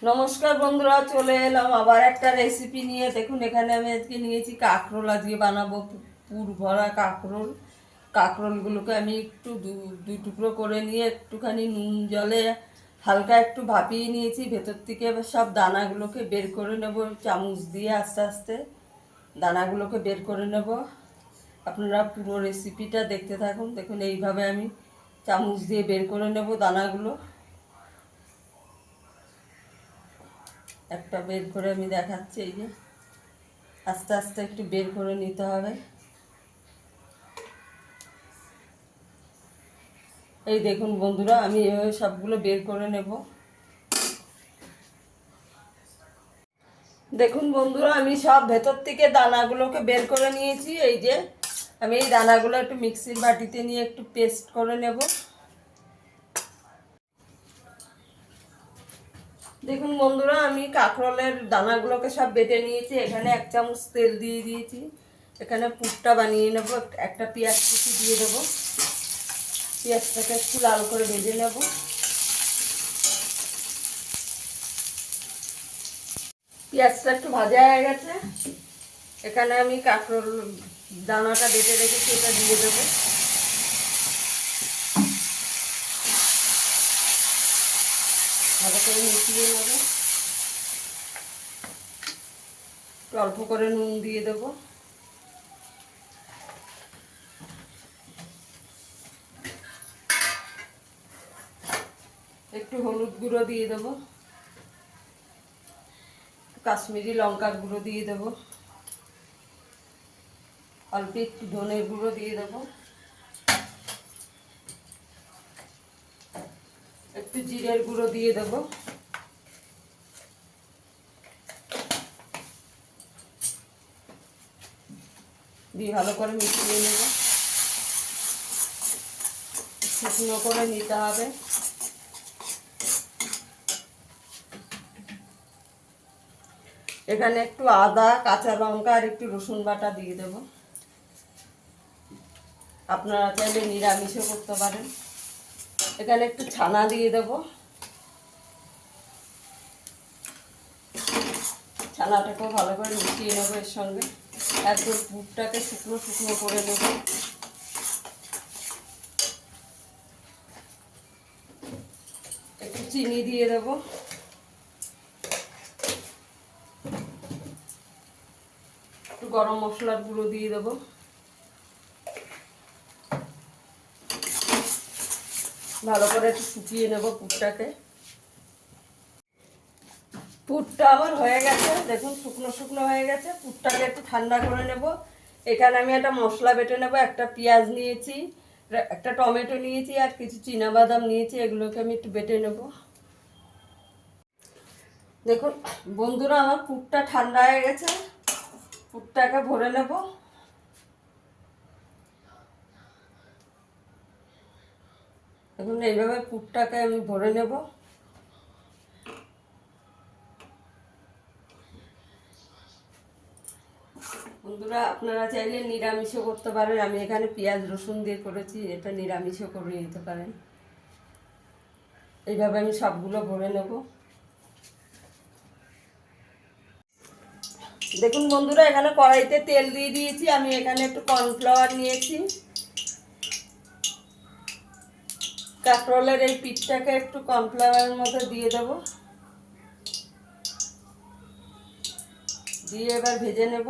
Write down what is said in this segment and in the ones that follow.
নমস্কার বন্ধুরা, চলে এলাম আবার একটা রেসিপি নিয়ে। দেখুন এখানে আমি আজকে নিয়েছি কাঁকরোল। আজকে বানাবো পুর ভরা কাঁকরোল। কাঁকরোলগুলোকে আমি একটু দুই টুকরো করে নিয়ে একটুখানি নুন জলে হালকা একটু ভাপিয়ে নিয়েছি। ভেতর থেকে সব দানাগুলোকে বের করে নেব চামচ দিয়ে, আস্তে আস্তে দানাগুলোকে বের করে নেব। আপনারা পুরো রেসিপিটা দেখতে থাকুন। দেখুন এইভাবে আমি চামচ দিয়ে বের করে নেব দানাগুলো। একটা বের করে আমি দেখাচ্ছি। এই যে আস্তে আস্তে একটু বের করে নিতে হবে। এই দেখুন বন্ধুরা, আমি এভাবে সবগুলো বের করে নেব। দেখুন বন্ধুরা, আমি সব ভেতর থেকে দানাগুলোকে বের করে নিয়েছি। এই যে আমি এই দানাগুলো একটু মিক্সির বাটিতে নিয়ে একটু পেস্ট করে নেব। দেখুন বন্ধুরা, আমি কাঁকরোলের দানাগুলোকে সব বেটে নিয়েছি। এখানে 1 চামচ তেল দিয়ে দিয়েছি। এখানে পুরটা বানিয়ে নেব। একটা পেঁয়াজ কুচি দিয়ে দেবো। পেঁয়াজটাকে একটু লাল করে ভেজে নেব। পেঁয়াজটা একটু ভাজা হয়ে গেছে। এখানে আমি কাঁকরোল দানাটা বেটে রেখেছি, এটা দিয়ে দেবো। ভালো করে মিশিয়ে নেব। অল্প করে নুন দিয়ে দেবো। একটু হলুদ গুঁড়ো দিয়ে দেবো। কাশ্মীরি লঙ্কার গুঁড়ো দিয়ে দেবো। অল্প একটু ধনের গুঁড়ো দিয়ে দেবো। একটু জিরের গুঁড়ো দিয়ে দেবো। দিয়ে ভালো করে মিশিয়ে নেব। শুকনো করে নিতে হবে। এখানে একটু আদা, কাঁচা লঙ্কা আর একটু রসুন বাটা দিয়ে দেবো। আপনারা চাইলে নিরামিষও করতে পারেন। এখানে একটু ছানা দিয়ে দেবো। ছানাটাকেও ভালো করে মিশিয়ে নেবো এর সঙ্গে। একদম পুরটাকে শুকনো শুকনো করে নেব। একটু চিনি দিয়ে দেবো। একটু গরম মশলার গুঁড়ো দিয়ে দেবো। ভালো করে একটু শুকিয়ে নেব পুরটাকে। পুরটা আমার হয়ে গেছে। দেখুন শুকনো শুকনো হয়ে গেছে। পুরটাকে একটু ঠান্ডা করে নেব। এখানে আমি একটা মশলা বেটে নেব। একটা পেঁয়াজ নিয়েছি, একটা টমেটো নিয়েছি আর কিছু চীনাবাদাম নিয়েছি। এগুলোকে আমি একটু বেটে নেব। দেখুন বন্ধুরা, আমার পুরটা ঠান্ডা হয়ে গেছে। পুরটাকে ভরে নেব। দেখুন এইভাবে পুরটাকে আমি ভরে নেব। বন্ধুরা, আপনারা চাইলে নিরামিষও করতে পারেন। আমি এখানে পেঁয়াজ রসুন দিয়ে করেছি, এটা নিরামিষও করে নিতে পারেন। এইভাবে আমি সবগুলো ভরে নেব। দেখুন বন্ধুরা, এখানে কড়াইতে তেল দিয়ে দিয়েছি। আমি এখানে একটু কর্নফ্লাওয়ার নিয়েছি। কাঁকরোলের এই পিঠটাকে একটু কর্নফ্লাওয়ারের মধ্যে দিয়ে দেব। দিয়ে এবার ভেজে নেব।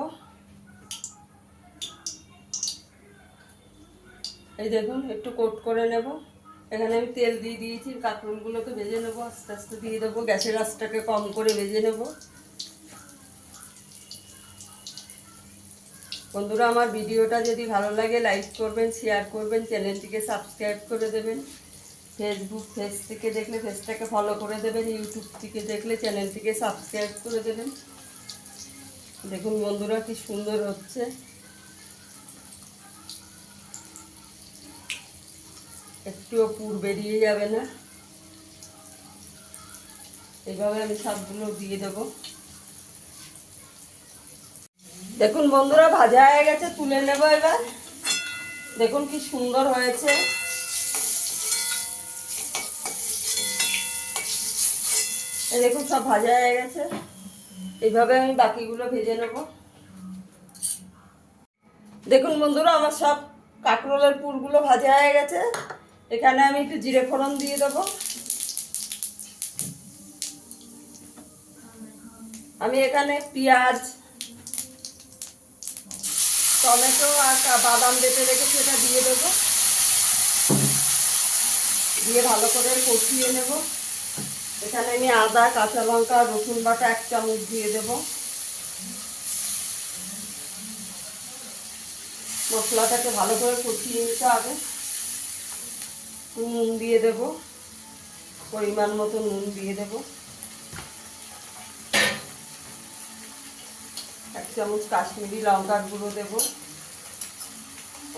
এই দেখুন একটু কোট করে নেব। এখানে আমি তেল দিয়ে দিয়েছি। কাঁকরোলগুলোকে ভেজে নেব। আস্তে আস্তে দিয়ে দেবো। গ্যাসের আঁচটাকে কম করে ভেজে নেব। বন্ধুরা, আমার ভিডিওটা যদি ভালো লাগে লাইক করবেন, শেয়ার করবেন, চ্যানেলটিকে সাবস্ক্রাইব করে দেবেন। ফেসবুক পেজ থেকে দেখলে পেজটাকে ফলো করে দেবেন। ইউটিউব থেকে দেখলে চ্যানেলটিকে সাবস্ক্রাইব করে দেবেন। দেখুন বন্ধুরা, কি সুন্দর হচ্ছে। একটুও পুর বেরিয়ে যাবে না। এইভাবে আমি সবগুলো দিয়ে দেবো। দেখুন বন্ধুরা, ভাজা হয়ে গেছে, তুলে নেব এবার। দেখুন কি সুন্দর হয়েছে। এই দেখুন সব ভাজা হয়ে গেছে। এইভাবে আমি বাকিগুলো ভেজে নেব। দেখুন বন্ধুরা, আমার সব কাঁকরোলের পুরগুলো ভাজা হয়ে গেছে। এখানে আমি একটু জিরে ফোড়ন দিয়ে দেবো। আমি এখানে পেঁয়াজ, টমেটো আর বাদাম বেটে রেখেছি, এটা দিয়ে দেবো। দিয়ে ভালো করে কষিয়ে নেব। এখানে আমি আদা, কাঁচা লঙ্কা, রসুন বাটা 1 চামচ দিয়ে দেব। মশলাটাকে ভালো করে কষিয়ে নিতে হবে। নুন দিয়ে দেব, পরিমাণ মতো নুন দিয়ে দেব। 1 চামচ কাশ্মীরি লঙ্কার গুঁড়ো দেব।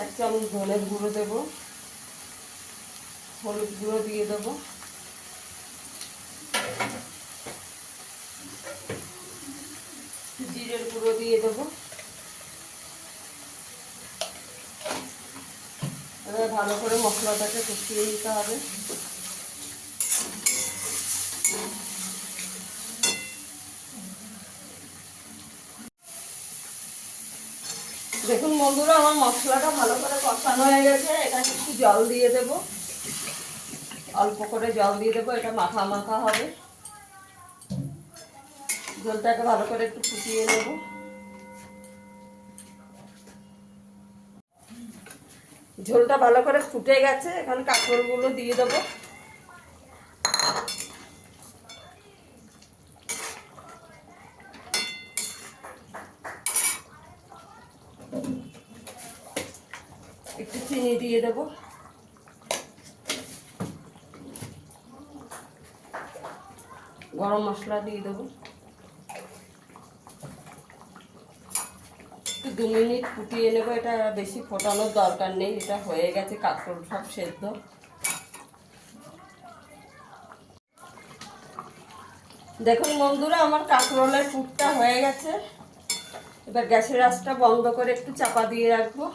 1 চামচ ধনের গুঁড়ো দেব। হলুদ গুঁড়ো দিয়ে দেব। জিরের গুঁড়ো দিয়ে দেবো। এবার ভালো করে মশলাটাকে কষিয়ে নিতে হবে। দেখুন বন্ধুরা, আমার মশলাটা ভালো করে কষানো হয়ে গেছে। এখানে একটু জল দিয়ে দেব, অল্প করে জল দিয়ে দেবো। এটা মাখা মাখা হবে। জলটাকে ভালো করে একটু ফুটিয়ে নেব। ঝোলটা ভালো করে ফুটে গেছে। এখানে কাঁকরোলগুলো দিয়ে দেবো। একটু চিনি দিয়ে দেবো। গরম মশলা দিয়ে দেবো। একটু 2 মিনিট ফুটিয়ে নেবো। এটা বেশি ফোটানোর দরকার নেই, এটা হয়ে গেছে, কাঁকরোল সব সেদ্ধ। দেখুন বন্ধুরা, আমার কাঁকরোলের পুরটা হয়ে গেছে। এবার গ্যাসের আঁচটা বন্ধ করে একটু চাপা দিয়ে রাখবো।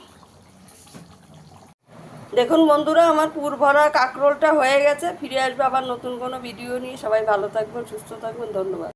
দেখুন বন্ধুরা, আমার পুর ভরা কাঁকরোলটা হয়ে গেছে। ফিরে আসবো আবার নতুন কোনো ভিডিও নিয়ে। সবাই ভালো থাকবেন, সুস্থ থাকবেন। ধন্যবাদ।